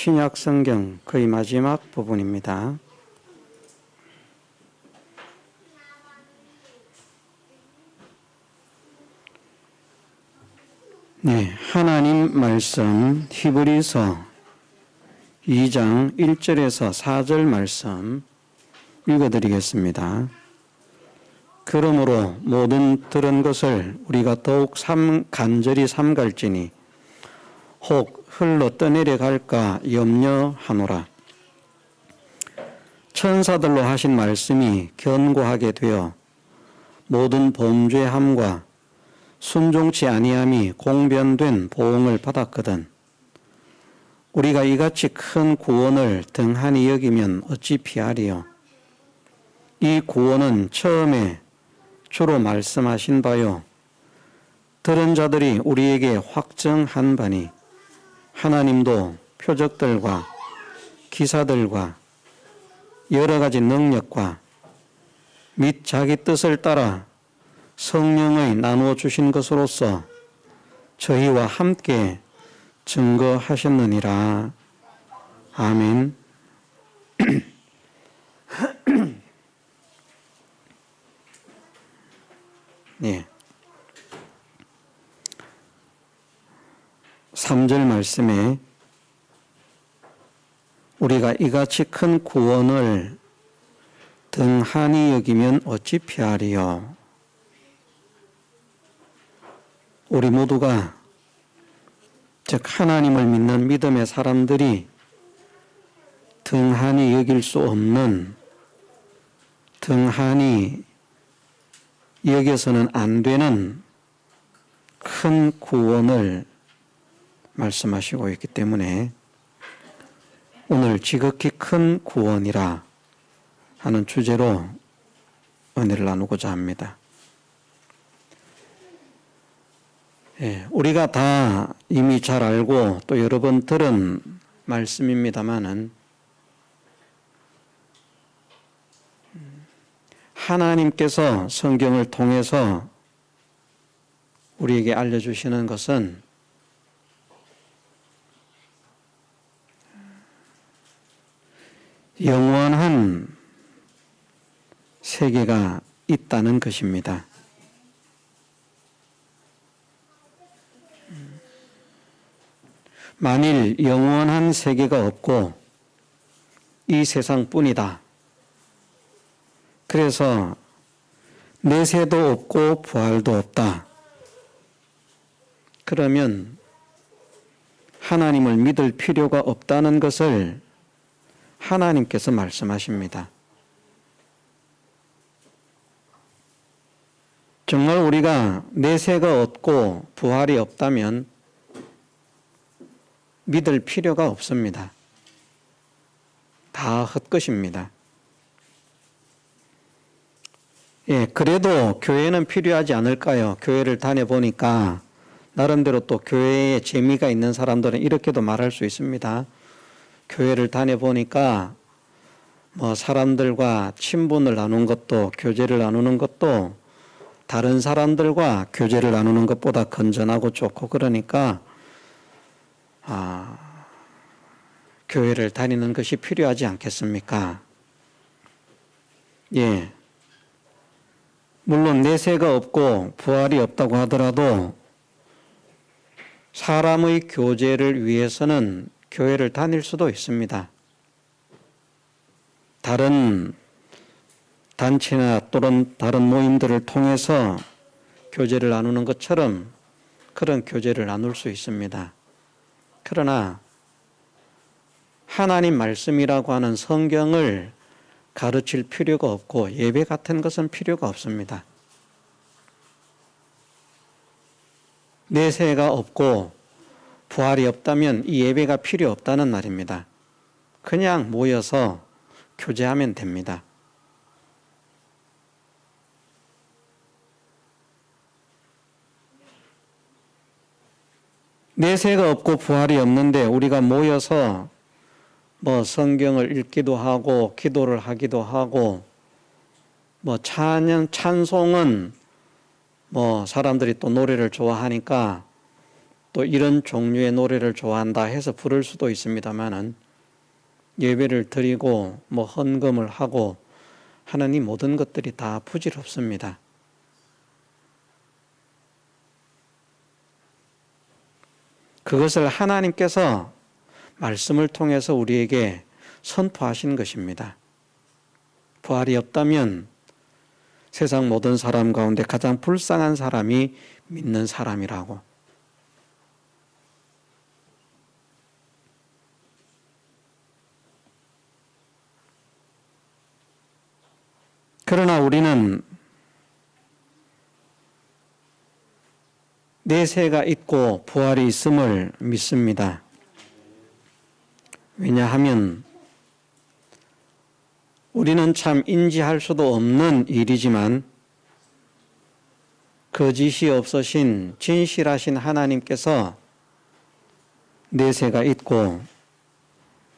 신약 성경 거의 마지막 부분입니다. 네, 하나님 말씀 히브리서 2장 1절에서 4절 말씀 읽어드리겠습니다. 그러므로 모든 들은 것을 우리가 더욱 간절히 삼갈지니 혹 흘러 떠내려갈까 염려하노라. 천사들로 하신 말씀이 견고하게 되어 모든 범죄함과 순종치 아니함이 공변된 보응을 받았거든. 우리가 이같이 큰 구원을 등한히 여기면 어찌 피하리요. 이 구원은 처음에 주로 말씀하신 바요 들은 자들이 우리에게 확증한 바니 하나님도 표적들과 기사들과 여러 가지 능력과 및 자기 뜻을 따라 성령의 나누어 주신 것으로서 저희와 함께 증거하셨느니라. 아멘. 네. 3절 말씀에 우리가 이같이 큰 구원을 등한히 여기면 어찌 피하리요. 우리 모두가 즉 하나님을 믿는 믿음의 사람들이 등한히 여길 수 없는, 등한히 여겨서는 안 되는 큰 구원을 말씀하시고 있기 때문에 오늘 지극히 큰 구원이라 하는 주제로 은혜를 나누고자 합니다. 우리가 다 이미 잘 알고 또 여러 번 들은 말씀입니다마는 하나님께서 성경을 통해서 우리에게 알려주시는 것은 영원한 세계가 있다는 것입니다. 만일 영원한 세계가 없고 이 세상뿐이다. 그래서 내세도 없고 부활도 없다. 그러면 하나님을 믿을 필요가 없다는 것을 하나님께서 말씀하십니다. 정말 우리가 내세가 없고 부활이 없다면 믿을 필요가 없습니다. 다 헛것입니다. 그래도 교회는 필요하지 않을까요? 교회를 다녀보니까 나름대로 또 교회에 재미가 있는 사람들은 이렇게도 말할 수 있습니다. 교회를 다녀보니까 사람들과 친분을 나누는 것도, 교제를 나누는 것도 다른 사람들과 교제를 나누는 것보다 건전하고 좋고 그러니까 교회를 다니는 것이 필요하지 않겠습니까? 예. 물론 내세가 없고 부활이 없다고 하더라도 사람의 교제를 위해서는 교회를 다닐 수도 있습니다. 다른 단체나 또는 다른 모임들을 통해서 교제를 나누는 것처럼 그런 교제를 나눌 수 있습니다. 그러나 하나님 말씀이라고 하는 성경을 가르칠 필요가 없고 예배 같은 것은 필요가 없습니다. 내세가 없고 부활이 없다면 이 예배가 필요 없다는 말입니다. 그냥 모여서 교제하면 됩니다. 내세가 없고 부활이 없는데 우리가 모여서 성경을 읽기도 하고 기도를 하기도 하고 찬송은 사람들이 또 노래를 좋아하니까 또 이런 종류의 노래를 좋아한다 해서 부를 수도 있습니다만은 예배를 드리고 뭐 헌금을 하고 하는 이 모든 것들이 다 부질없습니다. 그것을 하나님께서 말씀을 통해서 우리에게 선포하신 것입니다. 부활이 없다면 세상 모든 사람 가운데 가장 불쌍한 사람이 믿는 사람이라고. 그러나 우리는 내세가 있고 부활이 있음을 믿습니다. 왜냐하면 우리는 참 인지할 수도 없는 일이지만 거짓이 없으신 진실하신 하나님께서 내세가 있고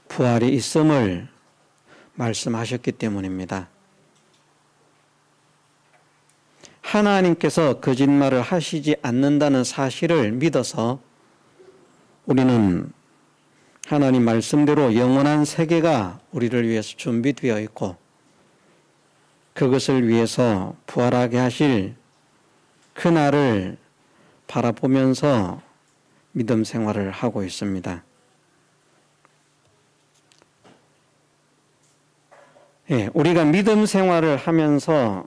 부활이 있음을 말씀하셨기 때문입니다. 하나님께서 거짓말을 하시지 않는다는 사실을 믿어서 우리는 하나님 말씀대로 영원한 세계가 우리를 위해서 준비되어 있고 그것을 위해서 부활하게 하실 그날을 바라보면서 믿음 생활을 하고 있습니다. 우리가 믿음 생활을 하면서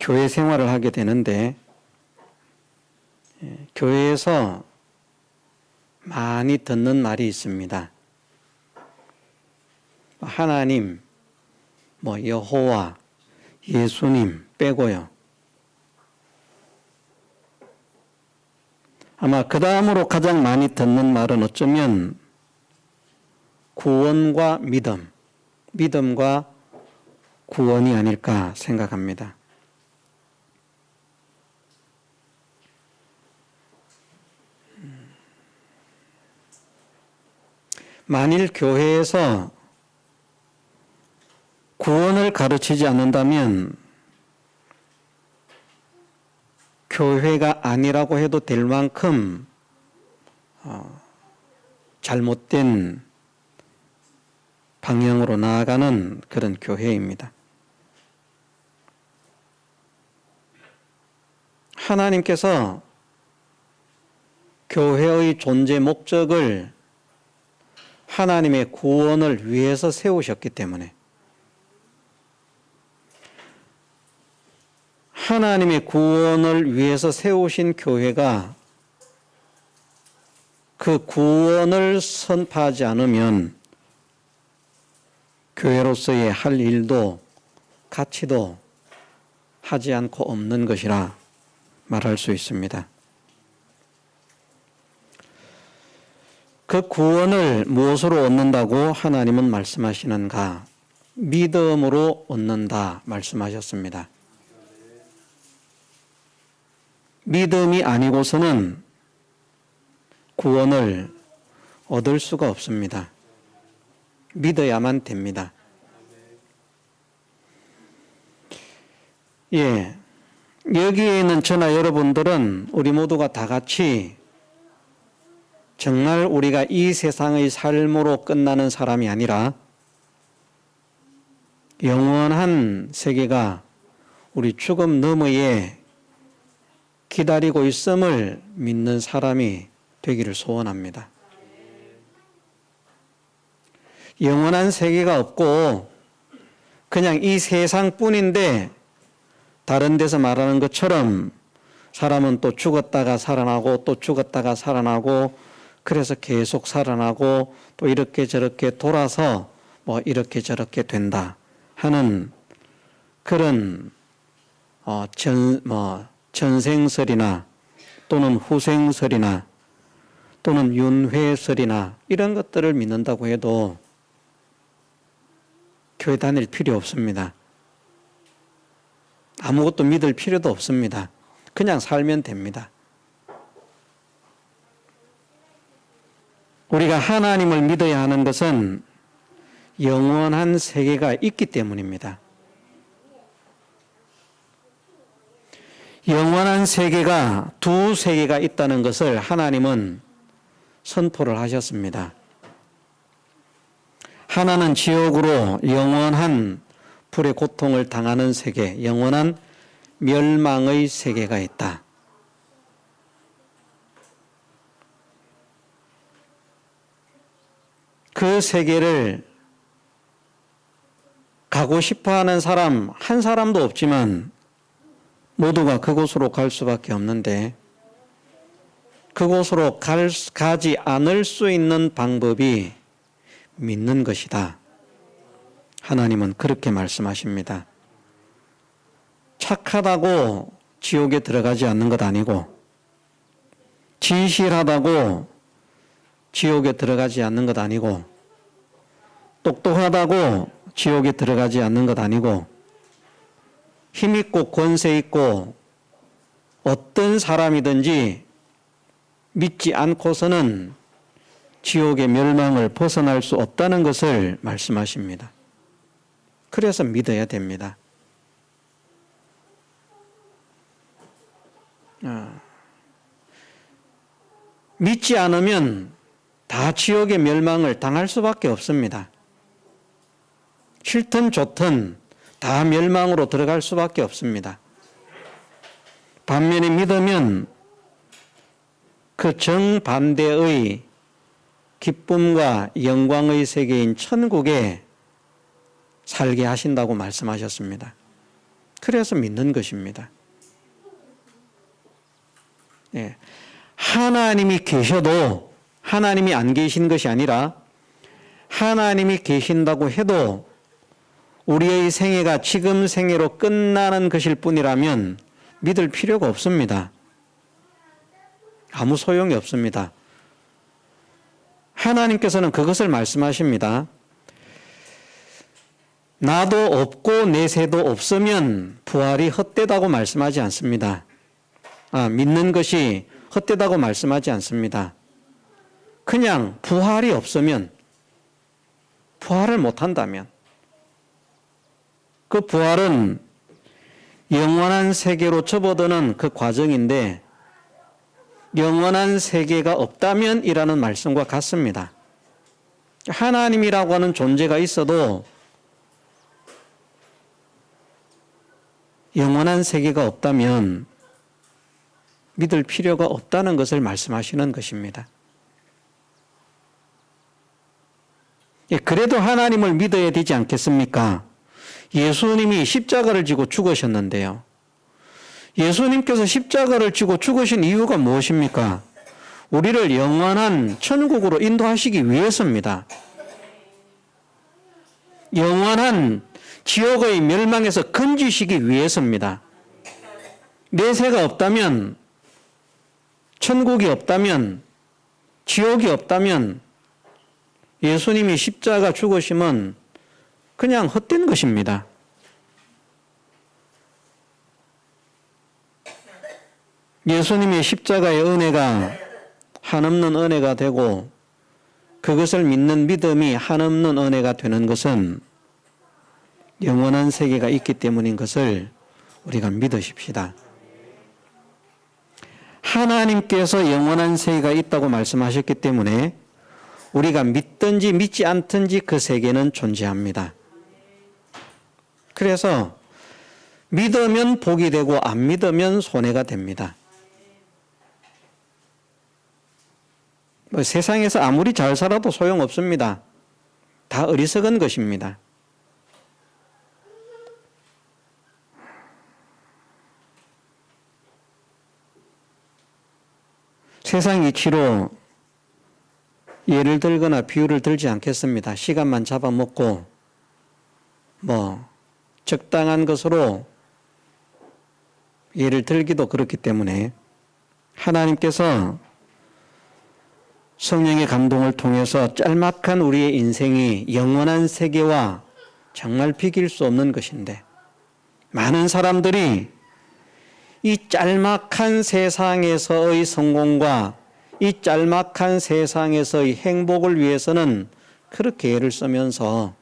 교회 생활을 하게 되는데 교회에서 많이 듣는 말이 있습니다. 하나님, 여호와, 예수님 빼고요. 아마 그 다음으로 가장 많이 듣는 말은 어쩌면 구원과 믿음, 믿음과 구원이 아닐까 생각합니다. 만일 교회에서 구원을 가르치지 않는다면 교회가 아니라고 해도 될 만큼 잘못된 방향으로 나아가는 그런 교회입니다. 하나님께서 교회의 존재 목적을 하나님의 구원을 위해서 세우셨기 때문에 하나님의 구원을 위해서 세우신 교회가 그 구원을 선포하지 않으면 교회로서의 할 일도 가치도 하지 않고 없는 것이라 말할 수 있습니다. 그 구원을 무엇으로 얻는다고 하나님은 말씀하시는가? 믿음으로 얻는다 말씀하셨습니다. 믿음이 아니고서는 구원을 얻을 수가 없습니다. 믿어야만 됩니다. 여기에 있는 저나 여러분들은 우리 모두가 다 같이 정말 우리가 이 세상의 삶으로 끝나는 사람이 아니라 영원한 세계가 우리 죽음 너머에 기다리고 있음을 믿는 사람이 되기를 소원합니다. 영원한 세계가 없고 그냥 이 세상뿐인데 다른 데서 말하는 것처럼 사람은 또 죽었다가 살아나고 또 죽었다가 살아나고 그래서 계속 살아나고 또 이렇게 저렇게 돌아서 이렇게 저렇게 된다 하는 그런 전생설이나 또는 후생설이나 또는 윤회설이나 이런 것들을 믿는다고 해도 교회 다닐 필요 없습니다. 아무것도 믿을 필요도 없습니다. 그냥 살면 됩니다. 우리가 하나님을 믿어야 하는 것은 영원한 세계가 있기 때문입니다. 영원한 세계가 두 세계가 있다는 것을 하나님은 선포를 하셨습니다. 하나는 지옥으로 영원한 불의 고통을 당하는 세계, 영원한 멸망의 세계가 있다. 그 세계를 가고 싶어하는 사람 한 사람도 없지만 모두가 그곳으로 갈 수밖에 없는데 그곳으로 가지 않을 수 있는 방법이 믿는 것이다. 하나님은 그렇게 말씀하십니다. 착하다고 지옥에 들어가지 않는 것 아니고 진실하다고 지옥에 들어가지 않는 것 아니고 똑똑하다고 지옥에 들어가지 않는 것 아니고 힘있고 권세 있고 어떤 사람이든지 믿지 않고서는 지옥의 멸망을 벗어날 수 없다는 것을 말씀하십니다. 그래서 믿어야 됩니다. 믿지 않으면 다 지옥의 멸망을 당할 수밖에 없습니다. 싫든 좋든 다 멸망으로 들어갈 수밖에 없습니다. 반면에 믿으면 그 정반대의 기쁨과 영광의 세계인 천국에 살게 하신다고 말씀하셨습니다. 그래서 믿는 것입니다. 예. 하나님이 계셔도 하나님이 안 계신 것이 아니라 하나님이 계신다고 해도 우리의 생애가 지금 생애로 끝나는 것일 뿐이라면 믿을 필요가 없습니다. 아무 소용이 없습니다. 하나님께서는 그것을 말씀하십니다. 나도 없고 내 새도 없으면 부활이 헛되다고 말씀하지 않습니다. 믿는 것이 헛되다고 말씀하지 않습니다. 그냥 부활이 없으면, 부활을 못한다면 그 부활은 영원한 세계로 접어드는 그 과정인데 영원한 세계가 없다면 이라는 말씀과 같습니다. 하나님이라고 하는 존재가 있어도 영원한 세계가 없다면 믿을 필요가 없다는 것을 말씀하시는 것입니다. 그래도 하나님을 믿어야 되지 않겠습니까? 예수님이 십자가를 지고 죽으셨는데요. 예수님께서 십자가를 지고 죽으신 이유가 무엇입니까? 우리를 영원한 천국으로 인도하시기 위해서입니다. 영원한 지옥의 멸망에서 건지시기 위해서입니다. 내세가 없다면, 천국이 없다면, 지옥이 없다면 예수님이 십자가 죽으심은 그냥 헛된 것입니다. 예수님의 십자가의 은혜가 한없는 은혜가 되고 그것을 믿는 믿음이 한없는 은혜가 되는 것은 영원한 세계가 있기 때문인 것을 우리가 믿으십시다. 하나님께서 영원한 세계가 있다고 말씀하셨기 때문에 우리가 믿든지 믿지 않든지 그 세계는 존재합니다. 그래서 믿으면 복이 되고 안 믿으면 손해가 됩니다. 세상에서 아무리 잘 살아도 소용없습니다. 다 어리석은 것입니다. 세상 이치로 예를 들거나 비유를 들지 않겠습니다. 시간만 잡아먹고 적당한 것으로 예를 들기도 그렇기 때문에 하나님께서 성령의 감동을 통해서 짤막한 우리의 인생이 영원한 세계와 정말 비길 수 없는 것인데 많은 사람들이 이 짤막한 세상에서의 성공과 이 짤막한 세상에서의 행복을 위해서는 그렇게 애를 쓰면서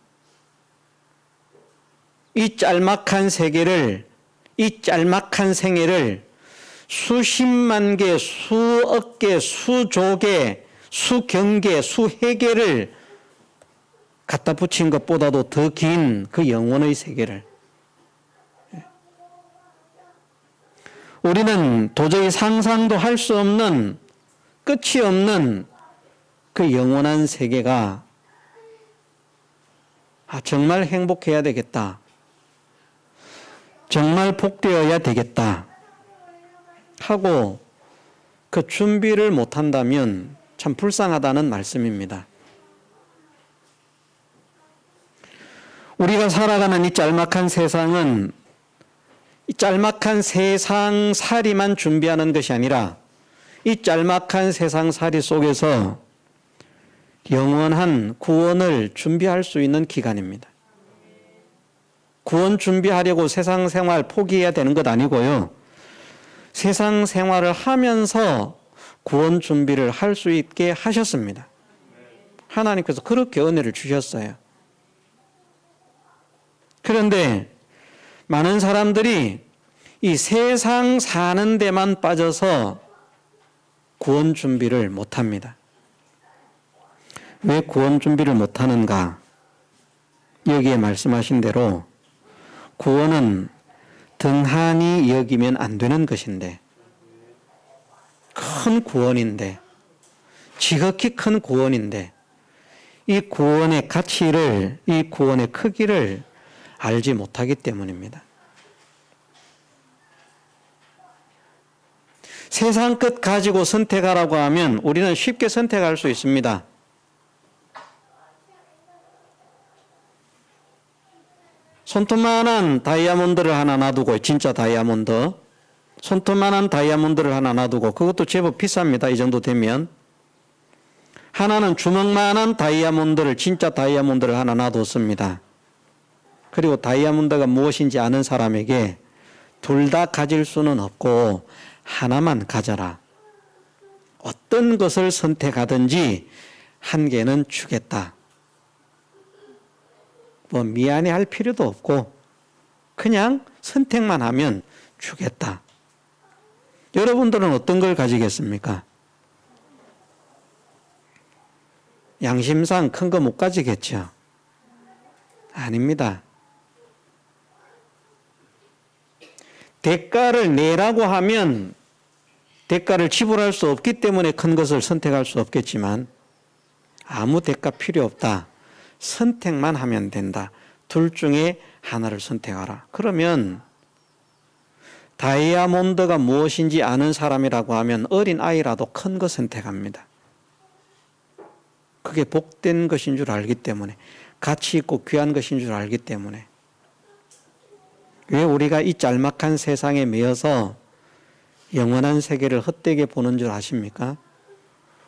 이 짤막한 세계를, 이 짤막한 생애를 수십만 개, 수억 개, 수조 개, 수경개, 수해계를 갖다 붙인 것보다도 더 긴 그 영원의 세계를 우리는 도저히 상상도 할 수 없는 끝이 없는 그 영원한 세계가 정말 행복해야 되겠다. 정말 복되어야 되겠다. 하고 그 준비를 못한다면 참 불쌍하다는 말씀입니다. 우리가 살아가는 이 짤막한 세상은 이 짤막한 세상살이만 준비하는 것이 아니라 이 짤막한 세상살이 속에서 영원한 구원을 준비할 수 있는 기간입니다. 구원 준비하려고 세상 생활 포기해야 되는 것 아니고요. 세상 생활을 하면서 구원 준비를 할 수 있게 하셨습니다. 하나님께서 그렇게 은혜를 주셨어요. 그런데 많은 사람들이 이 세상 사는 데만 빠져서 구원 준비를 못합니다. 왜 구원 준비를 못하는가? 여기에 말씀하신 대로 구원은 등한히 여기면 안 되는 것인데, 큰 구원인데, 지극히 큰 구원인데, 이 구원의 가치를, 이 구원의 크기를 알지 못하기 때문입니다. 세상 끝 가지고 선택하라고 하면 우리는 쉽게 선택할 수 있습니다. 손톱만한 다이아몬드를 하나 놔두고, 진짜 다이아몬드, 손톱만한 다이아몬드를 하나 놔두고, 그것도 제법 비쌉니다. 이 정도 되면. 하나는 주먹만한 다이아몬드를, 진짜 다이아몬드를 하나 놔뒀습니다. 그리고 다이아몬드가 무엇인지 아는 사람에게 둘 다 가질 수는 없고 하나만 가져라. 어떤 것을 선택하든지 한 개는 주겠다. 뭐 미안해 할 필요도 없고 그냥 선택만 하면 주겠다. 여러분들은 어떤 걸 가지겠습니까? 양심상 큰 거 못 가지겠죠? 아닙니다. 대가를 내라고 하면 대가를 지불할 수 없기 때문에 큰 것을 선택할 수 없겠지만 아무 대가 필요 없다. 선택만 하면 된다. 둘 중에 하나를 선택하라. 그러면 다이아몬드가 무엇인지 아는 사람이라고 하면 어린 아이라도 큰 거 선택합니다. 그게 복된 것인 줄 알기 때문에, 가치 있고 귀한 것인 줄 알기 때문에. 왜 우리가 이 짤막한 세상에 매여서 영원한 세계를 헛되게 보는 줄 아십니까?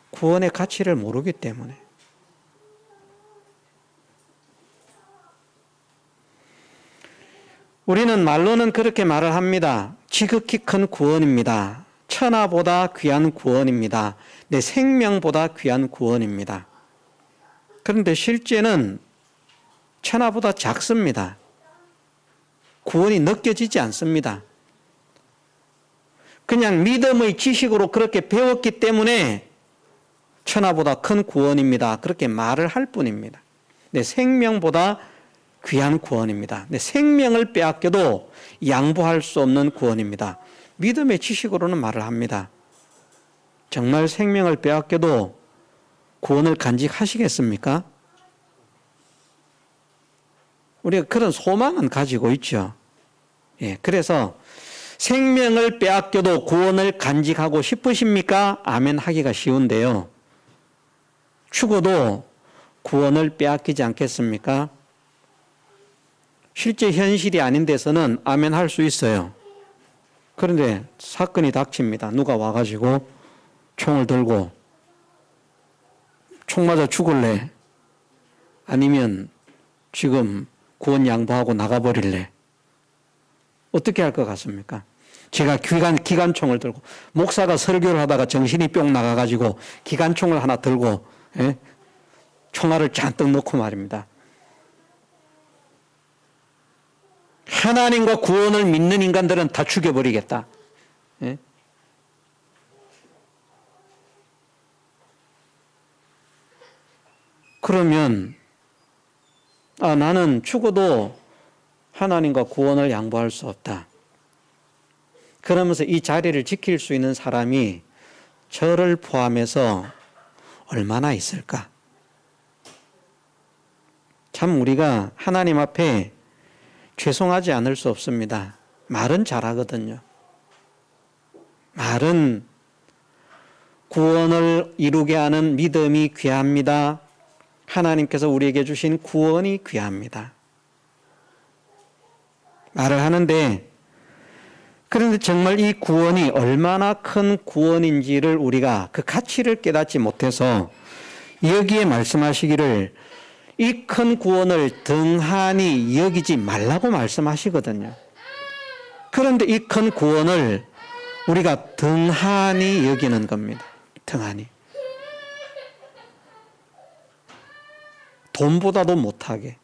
구원의 가치를 모르기 때문에. 우리는 말로는 그렇게 말을 합니다. 지극히 큰 구원입니다. 천하보다 귀한 구원입니다. 내 생명보다 귀한 구원입니다. 그런데 실제는 천하보다 작습니다. 구원이 느껴지지 않습니다. 그냥 믿음의 지식으로 그렇게 배웠기 때문에 천하보다 큰 구원입니다. 그렇게 말을 할 뿐입니다. 내 생명보다 귀한 구원입니다. 내 생명을 빼앗겨도 양보할 수 없는 구원입니다. 믿음의 지식으로는 말을 합니다. 정말 생명을 빼앗겨도 구원을 간직하시겠습니까? 우리가 그런 소망은 가지고 있죠. 예, 그래서 생명을 빼앗겨도 구원을 간직하고 싶으십니까? 아멘 하기가 쉬운데요. 죽어도 구원을 빼앗기지 않겠습니까? 실제 현실이 아닌 데서는 아멘 할 수 있어요. 그런데 사건이 닥칩니다. 누가 와가지고 총을 들고 총 맞아 죽을래? 아니면 지금 구원 양보하고 나가버릴래? 어떻게 할 것 같습니까? 제가 기관총을 들고, 목사가 설교를 하다가 정신이 뿅 나가가지고 기관총을 하나 들고, 예? 총알을 잔뜩 넣고 말입니다. 하나님과 구원을 믿는 인간들은 다 죽여버리겠다. 예? 그러면 나는 죽어도 하나님과 구원을 양보할 수 없다. 그러면서 이 자리를 지킬 수 있는 사람이 저를 포함해서 얼마나 있을까? 참 우리가 하나님 앞에 죄송하지 않을 수 없습니다. 말은 잘하거든요. 말은 구원을 이루게 하는 믿음이 귀합니다. 하나님께서 우리에게 주신 구원이 귀합니다. 말을 하는데, 그런데 정말 이 구원이 얼마나 큰 구원인지를 우리가 그 가치를 깨닫지 못해서 여기에 말씀하시기를 이 큰 구원을 등한히 여기지 말라고 말씀하시거든요. 그런데 이 큰 구원을 우리가 등한히 여기는 겁니다. 등한히. 돈보다도 못하게,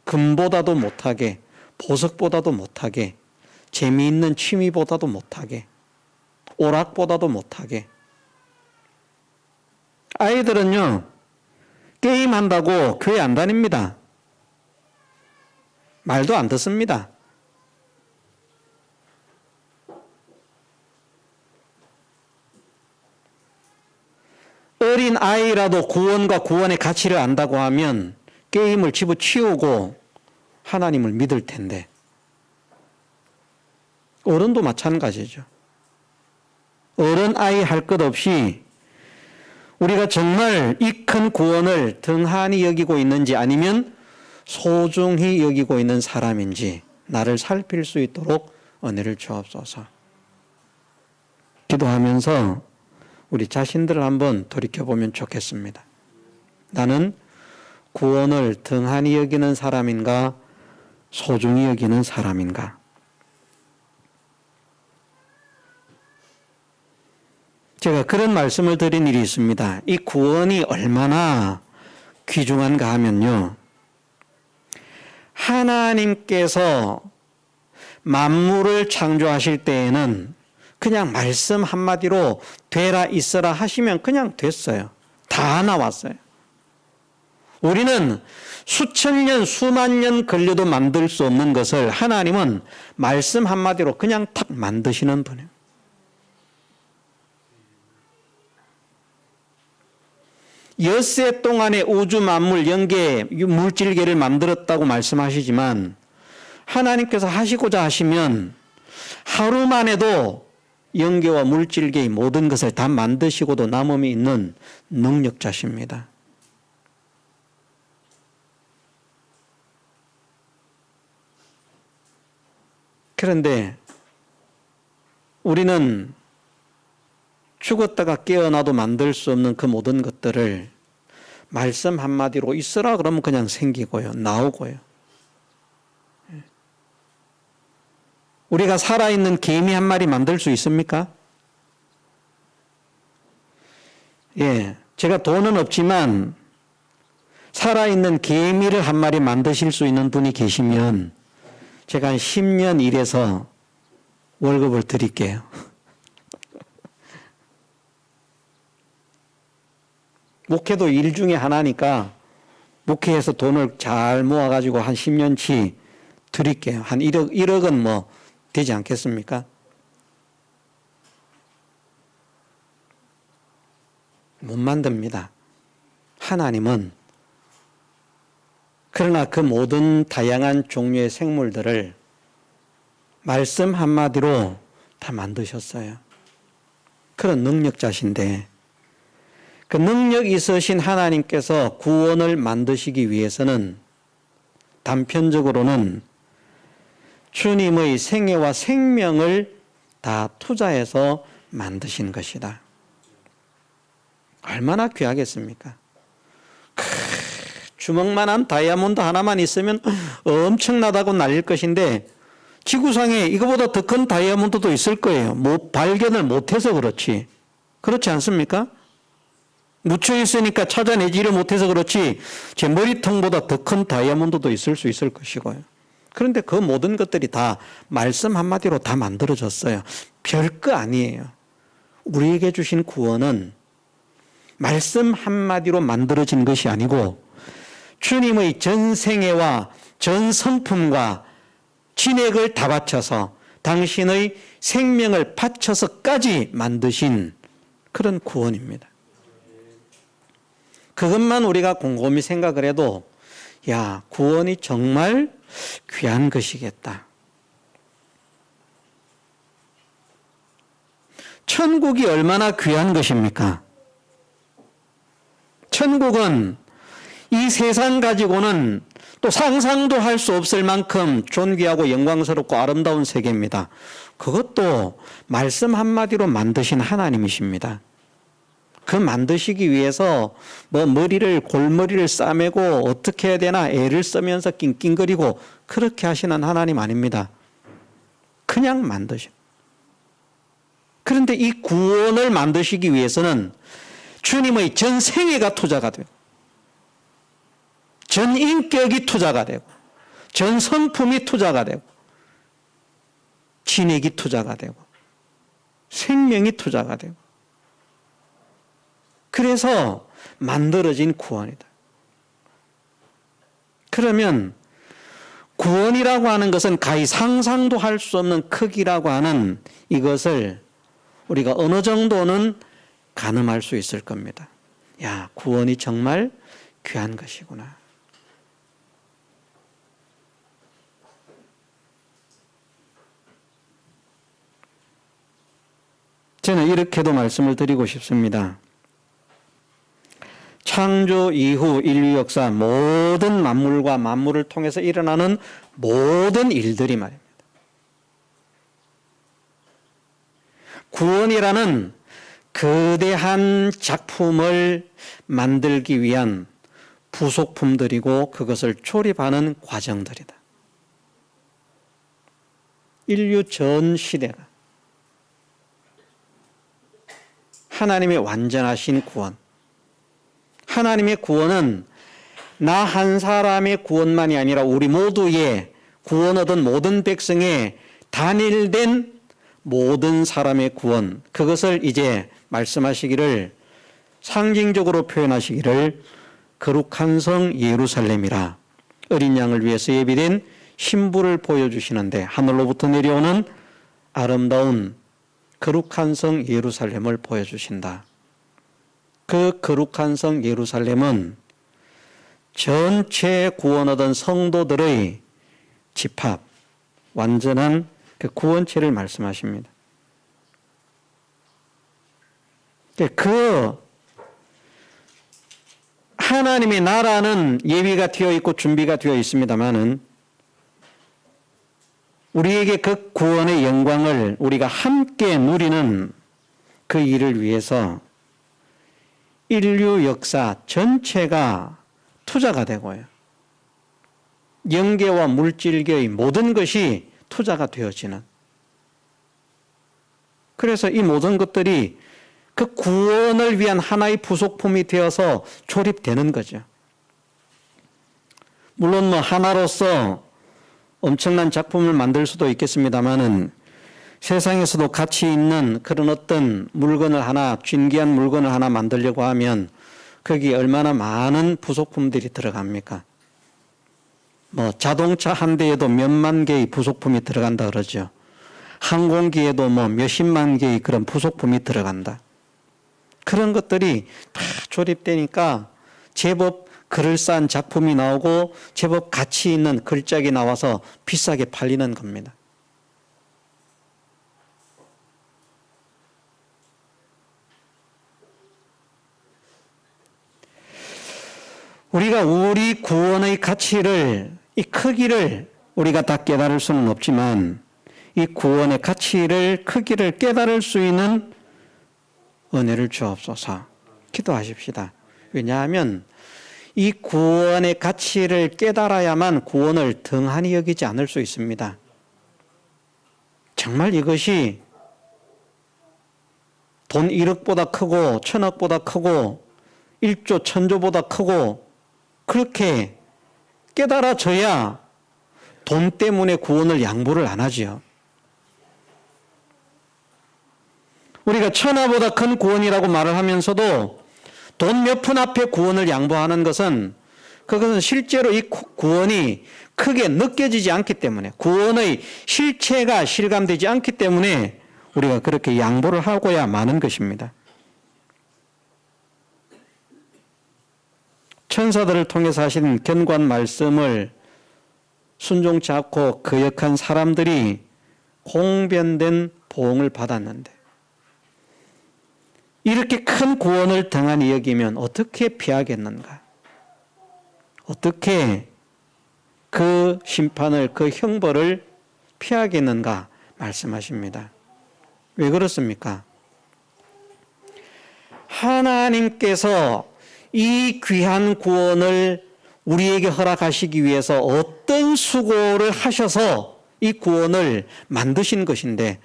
금보다도 못하게, 보석보다도 못하게, 재미있는 취미보다도 못하게, 오락보다도 못하게. 아이들은요, 게임한다고 교회 안 다닙니다. 말도 안 듣습니다. 어린 아이라도 구원과 구원의 가치를 안다고 하면 게임을 집어치우고 하나님을 믿을 텐데, 어른도 마찬가지죠. 어른 아이 할 것 없이 우리가 정말 이 큰 구원을 등한히 여기고 있는지 아니면 소중히 여기고 있는 사람인지 나를 살필 수 있도록 은혜를 주옵소서. 기도하면서 우리 자신들을 한번 돌이켜보면 좋겠습니다. 나는 구원을 등한히 여기는 사람인가, 소중히 여기는 사람인가? 제가 그런 말씀을 드린 일이 있습니다. 이 구원이 얼마나 귀중한가 하면요, 하나님께서 만물을 창조하실 때에는 그냥 말씀 한마디로 되라 있어라 하시면 그냥 됐어요. 다 나왔어요. 우리는 수천 년, 수만 년 걸려도 만들 수 없는 것을 하나님은 말씀 한마디로 그냥 탁 만드시는 분이에요. 엿새 동안의 우주 만물, 영계, 물질계를 만들었다고 말씀하시지만 하나님께서 하시고자 하시면 하루 만에도 영계와 물질계의 모든 것을 다 만드시고도 남음이 있는 능력자십니다. 그런데 우리는 죽었다가 깨어나도 만들 수 없는 그 모든 것들을 말씀 한마디로 있으라 그러면 그냥 생기고요, 나오고요. 우리가 살아있는 개미 한 마리 만들 수 있습니까? 예, 제가 돈은 없지만 살아있는 개미를 한 마리 만드실 수 있는 분이 계시면 제가 한 10년 일해서 월급을 드릴게요. 목회도 일 중에 하나니까 목회해서 돈을 잘 모아가지고 한 10년치 드릴게요. 한 1억은 뭐 되지 않겠습니까? 못 만듭니다. 하나님은. 그러나 그 모든 다양한 종류의 생물들을 말씀 한마디로 다 만드셨어요. 그런 능력자신데, 그 능력 있으신 하나님께서 구원을 만드시기 위해서는 단편적으로는 주님의 생애와 생명을 다 투자해서 만드신 것이다. 얼마나 귀하겠습니까? 주먹만한 다이아몬드 하나만 있으면 엄청나다고 날릴 것인데 지구상에 이거보다 더 큰 다이아몬드도 있을 거예요. 발견을 못해서 그렇지. 그렇지 않습니까? 묻혀 있으니까 찾아내지를 못해서 그렇지 제 머리통보다 더 큰 다이아몬드도 있을 수 있을 것이고요. 그런데 그 모든 것들이 다 말씀 한마디로 다 만들어졌어요. 별거 아니에요. 우리에게 주신 구원은 말씀 한마디로 만들어진 것이 아니고 주님의 전 생애와 전 성품과 진액을 다 바쳐서 당신의 생명을 바쳐서까지 만드신 그런 구원입니다. 그것만 우리가 곰곰이 생각을 해도 야, 구원이 정말 귀한 것이겠다. 천국이 얼마나 귀한 것입니까? 천국은 이 세상 가지고는 또 상상도 할 수 없을 만큼 존귀하고 영광스럽고 아름다운 세계입니다. 그것도 말씀 한마디로 만드신 하나님이십니다. 그 만드시기 위해서 골머리를 싸매고 어떻게 해야 되나 애를 쓰면서 낑낑거리고 그렇게 하시는 하나님 아닙니다. 그냥 만드신. 그런데 이 구원을 만드시기 위해서는 주님의 전 생애가 투자가 되고 전 인격이 투자가 되고 전 성품이 투자가 되고 진액이 투자가 되고 생명이 투자가 되고 그래서 만들어진 구원이다. 그러면 구원이라고 하는 것은 가히 상상도 할 수 없는 크기라고 하는 이것을 우리가 어느 정도는 가늠할 수 있을 겁니다. 야, 구원이 정말 귀한 것이구나. 저는 이렇게도 말씀을 드리고 싶습니다. 창조 이후 인류 역사 모든 만물과 만물을 통해서 일어나는 모든 일들이 말입니다. 구원이라는 거대한 작품을 만들기 위한 부속품들이고 그것을 조립하는 과정들이다. 인류 전 시대가 하나님의 완전하신 구원, 하나님의 구원은 나 한 사람의 구원만이 아니라 우리 모두의 구원 얻은 모든 백성의 단일된 모든 사람의 구원, 그것을 이제 말씀하시기를 상징적으로 표현하시기를 거룩한 성 예루살렘이라 어린 양을 위해서 예비된 신부를 보여주시는데 하늘로부터 내려오는 아름다운 거룩한 성 예루살렘을 보여주신다. 그 거룩한 성 예루살렘은 전체 구원 얻은 성도들의 집합, 완전한 그 구원체를 말씀하십니다. 그 하나님의 나라는 예비가 되어 있고 준비가 되어 있습니다마는 우리에게 그 구원의 영광을 우리가 함께 누리는 그 일을 위해서 인류 역사 전체가 투자가 되고요. 영계와 물질계의 모든 것이 투자가 되어지는. 그래서 이 모든 것들이 그 구원을 위한 하나의 부속품이 되어서 조립되는 거죠. 물론 하나로서 엄청난 작품을 만들 수도 있겠습니다만은 세상에서도 가치 있는 그런 어떤 물건을 하나, 진귀한 물건을 하나 만들려고 하면 거기에 얼마나 많은 부속품들이 들어갑니까? 자동차 한 대에도 몇만 개의 부속품이 들어간다 그러죠. 항공기에도 몇십만 개의 그런 부속품이 들어간다. 그런 것들이 다 조립되니까 제법 그럴싸한 작품이 나오고 제법 가치 있는 걸작이 나와서 비싸게 팔리는 겁니다. 우리가 우리 구원의 가치를, 이 크기를 우리가 다 깨달을 수는 없지만 이 구원의 가치를, 크기를 깨달을 수 있는 은혜를 주옵소서. 기도하십시다. 왜냐하면 이 구원의 가치를 깨달아야만 구원을 등한히 여기지 않을 수 있습니다. 정말 이것이 돈 1억보다 크고 1000억보다 크고 1조 1000조보다 크고 그렇게 깨달아져야 돈 때문에 구원을 양보를 안 하지요. 우리가 천하보다 큰 구원이라고 말을 하면서도 돈 몇 푼 앞에 구원을 양보하는 것은 그것은 실제로 이 구원이 크게 느껴지지 않기 때문에 구원의 실체가 실감되지 않기 때문에 우리가 그렇게 양보를 하고야 마는 것입니다. 천사들을 통해서 하신 견고한 말씀을 순종치 않고 거역한 사람들이 공변된 보응을 받았는데 이렇게 큰 구원을 등한히 여기면 어떻게 피하겠는가? 어떻게 그 심판을, 그 형벌을 피하겠는가 말씀하십니다. 왜 그렇습니까? 하나님께서 이 귀한 구원을 우리에게 허락하시기 위해서 어떤 수고를 하셔서 이 구원을 만드신 것인데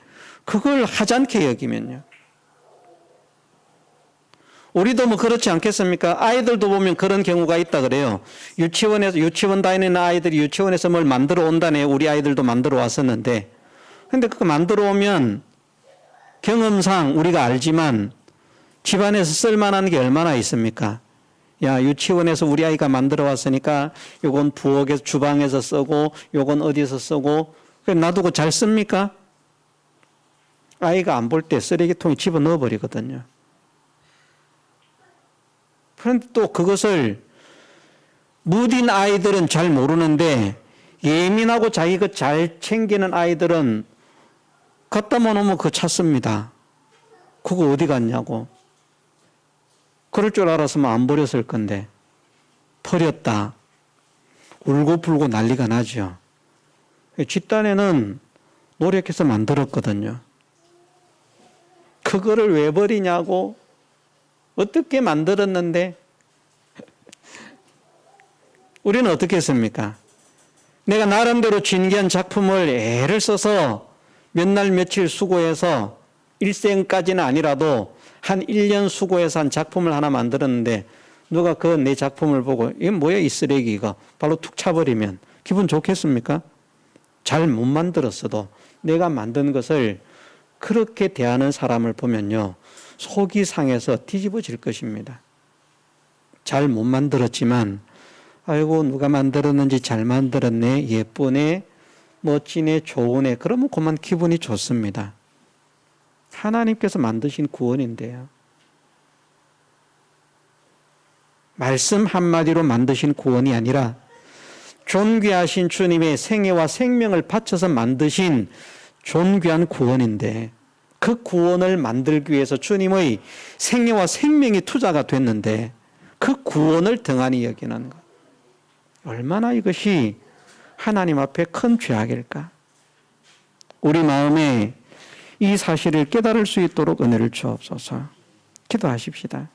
그걸 하찮게 여기면요. 우리도 뭐 그렇지 않겠습니까? 아이들도 보면 그런 경우가 있다 그래요. 유치원 다니는 아이들이 유치원에서 뭘 만들어 온다네. 우리 아이들도 만들어 왔었는데. 근데 그거 만들어 오면 경험상 우리가 알지만 집안에서 쓸만한 게 얼마나 있습니까? 야, 유치원에서 우리 아이가 만들어 왔으니까 요건 부엌에서 주방에서 쓰고 요건 어디서 쓰고 놔두고 잘 씁니까? 아이가 안 볼 때 쓰레기통에 집어넣어 버리거든요. 그런데 또 그것을 무딘 아이들은 잘 모르는데 예민하고 자기 것 잘 챙기는 아이들은 갖다 놓으면 그거 찾습니다. 그거 어디 갔냐고. 그럴 줄 알았으면 안 버렸을 건데 버렸다. 울고불고 난리가 나죠. 집단에는 노력해서 만들었거든요. 그거를 왜 버리냐고. 어떻게 만들었는데 우리는 어떻게 했습니까? 내가 나름대로 진귀한 작품을 애를 써서 몇 날 며칠 수고해서 일생까지는 아니라도 한 1년 수고해서 한 작품을 하나 만들었는데 누가 그 내 작품을 보고 이게 뭐야 이 쓰레기 이거 발로 툭 차버리면 기분 좋겠습니까? 잘 못 만들었어도 내가 만든 것을 그렇게 대하는 사람을 보면요. 속이 상해서 뒤집어질 것입니다. 잘 못 만들었지만 아이고 누가 만들었는지 잘 만들었네, 예쁘네, 멋지네, 좋으네. 그러면 그만 기분이 좋습니다. 하나님께서 만드신 구원인데요. 말씀 한마디로 만드신 구원이 아니라 존귀하신 주님의 생애와 생명을 바쳐서 만드신 존귀한 구원인데 그 구원을 만들기 위해서 주님의 생애와 생명이 투자가 됐는데 그 구원을 등한히 여기는 것. 얼마나 이것이 하나님 앞에 큰 죄악일까? 우리 마음에 이 사실을 깨달을 수 있도록 은혜를 주옵소서. 기도하십시다.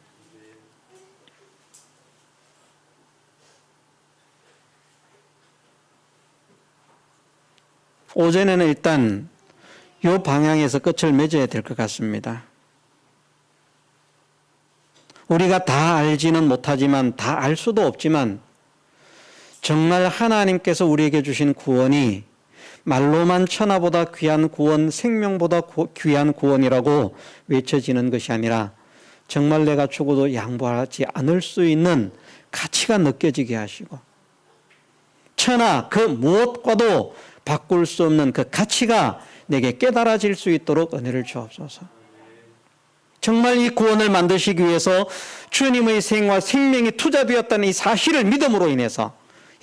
오전에는 일단 이 방향에서 끝을 맺어야 될 것 같습니다. 우리가 다 알지는 못하지만 다 알 수도 없지만 정말 하나님께서 우리에게 주신 구원이 말로만 천하보다 귀한 구원, 생명보다 귀한 구원이라고 외쳐지는 것이 아니라 정말 내가 죽어도 양보하지 않을 수 있는 가치가 느껴지게 하시고 천하 그 무엇과도 바꿀 수 없는 그 가치가 내게 깨달아질 수 있도록 은혜를 주옵소서. 정말 이 구원을 만드시기 위해서 주님의 생과 생명이 투자되었다는 이 사실을 믿음으로 인해서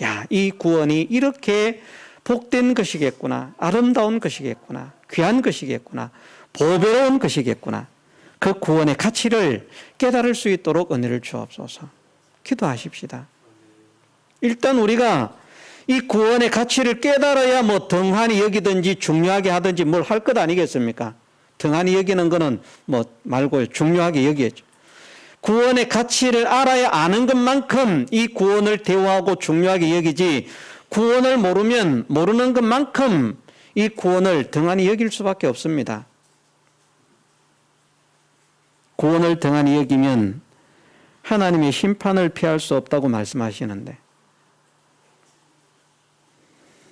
야, 이 구원이 이렇게 복된 것이겠구나, 아름다운 것이겠구나, 귀한 것이겠구나, 보배로운 것이겠구나. 그 구원의 가치를 깨달을 수 있도록 은혜를 주옵소서. 기도하십시다. 일단 우리가 이 구원의 가치를 깨달아야 뭐 등한히 여기든지 중요하게 하든지 뭘 할 것 아니겠습니까? 등한히 여기는 거는 뭐 말고 중요하게 여기겠죠. 구원의 가치를 알아야 아는 것만큼 이 구원을 대우하고 중요하게 여기지 구원을 모르면 모르는 것만큼 이 구원을 등한히 여길 수밖에 없습니다. 구원을 등한히 여기면 하나님의 심판을 피할 수 없다고 말씀하시는데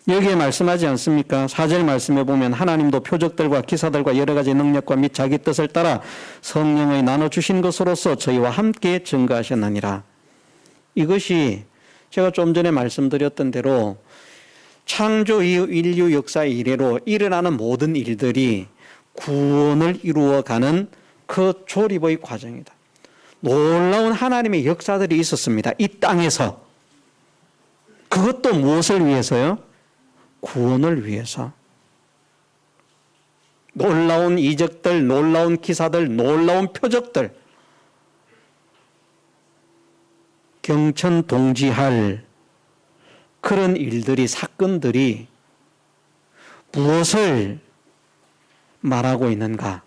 여기에 말씀하지 않습니까? 4절 말씀에 보면 하나님도 표적들과 기사들과 여러 가지 능력과 및 자기 뜻을 따라 성령의 나눠주신 것으로서 저희와 함께 증거하셨느니라. 이것이 제가 좀 전에 말씀드렸던 대로 창조 이후 인류 역사 이래로 일어나는 모든 일들이 구원을 이루어가는 그 조립의 과정이다. 놀라운 하나님의 역사들이 있었습니다. 이 땅에서. 그것도 무엇을 위해서요? 구원을 위해서. 놀라운 이적들, 놀라운 기사들, 놀라운 표적들, 경천동지할 그런 일들이, 사건들이 무엇을 말하고 있는가?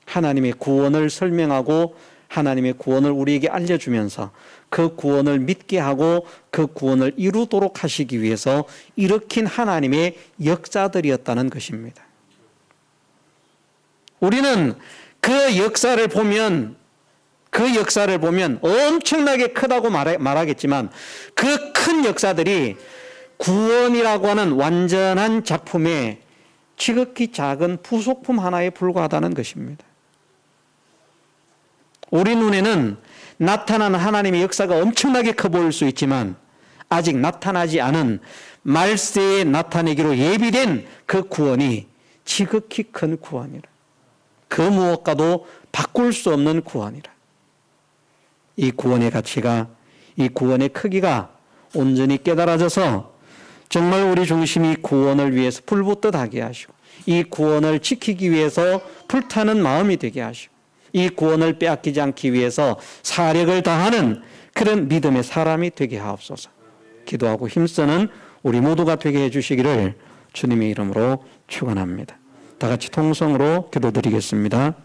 하나님의 구원을 설명하고 하나님의 구원을 우리에게 알려주면서 그 구원을 믿게 하고 그 구원을 이루도록 하시기 위해서 일으킨 하나님의 역사들이었다는 것입니다. 우리는 그 역사를 보면 엄청나게 크다고 말하겠지만 그 큰 역사들이 구원이라고 하는 완전한 작품에 지극히 작은 부속품 하나에 불과하다는 것입니다. 우리 눈에는 나타나는 하나님의 역사가 엄청나게 커 보일 수 있지만 아직 나타나지 않은 말세에 나타내기로 예비된 그 구원이 지극히 큰 구원이라. 그 무엇과도 바꿀 수 없는 구원이라. 이 구원의 가치가, 이 구원의 크기가 온전히 깨달아져서 정말 우리 중심이 구원을 위해서 불붙듯 하게 하시고 이 구원을 지키기 위해서 불타는 마음이 되게 하시고 이 구원을 빼앗기지 않기 위해서 사력을 다하는 그런 믿음의 사람이 되게 하옵소서. 기도하고 힘쓰는 우리 모두가 되게 해주시기를 주님의 이름으로 축원합니다. 다 같이 통성으로 기도드리겠습니다.